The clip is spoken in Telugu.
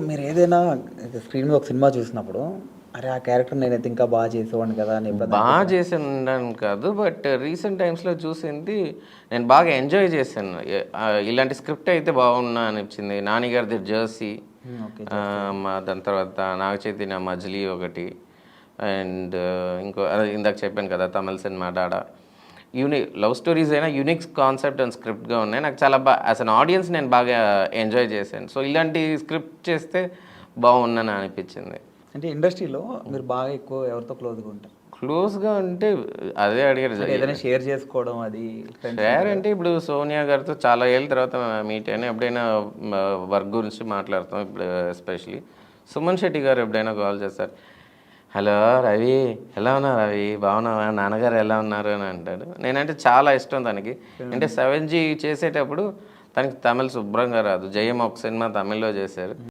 మీరు ఏదైనా స్క్రీన్ మీద ఒక సినిమా చూసినప్పుడు, అరే! ఆ క్యారెక్టర్ నేనైతే ఇంకా బాగా చేసేవాడిని కదా! అని ఎప్పుడైనా బాగా అనిపించిందా? చేశానని కాదు. బట్ రీసెంట్ టైమ్స్‌లో చూసింది నేను బాగా ఎంజాయ్ చేశాను. ఇలాంటి స్క్రిప్ట్ అయితే బాగున్నా అనిపించింది. 'నాని' గారిది 'జెర్సీ', ఓకే. 'జెర్సీ'. దాని తర్వాత 'నాగ చైతన్య' 'మజిలీ' ఒకటి. అండ్ ఇంకో అదే ఇందాక చెప్పాను కదా! తమిళ్ సినిమా 'డాడా'. లవ్ స్టోరీస్ అయినా యూనిక్ కాన్సెప్ట్ అండ్ స్క్రిప్ట్‌గా ఉన్నాయి. నాకు చాలా యాస్ ఎన్ ఆడియన్స్ నేను బాగా ఎంజాయ్ చేశాను. సో, ఇలాంటి స్క్రిప్ట్ చేస్తే బాగుండని అనిపించింది. అంటే ఇండస్ట్రీలో మీరు బాగా ఎక్కువ ఎవరితో క్లోజ్‌గా ఉంటారు? క్లోజ్‌గా అంటే అదే అడిగారు. అంటే ఏదైనా షేర్ చేసుకోవడం అది ఫ్రెండ్స్ షేర్ మధ్యలో? అంటే ఇప్పుడు సోనియా గారితో చాలా ఏళ్ళ తర్వాత మీట్ అయినా ఎప్పుడైనా వర్క్ గురించి మాట్లాడతాం. ఇప్పుడు ఎస్పెషల్లీ సుమన్ శెట్టి గారు ఎప్పుడైనా కాల్ చేస్తారు. హలో రవి, ఎలా ఉన్నావు రవి, బాగున్నావా, నాన్నగారు ఎలా ఉన్నారు అని అంటాడు. నేనంటే చాలా ఇష్టం తనకి. అంటే 7G చేసేటప్పుడు తనకి తమిళ్ శుభ్రంగా రాదు. జయం ఒక సినిమా తమిళ్లో చేశారు.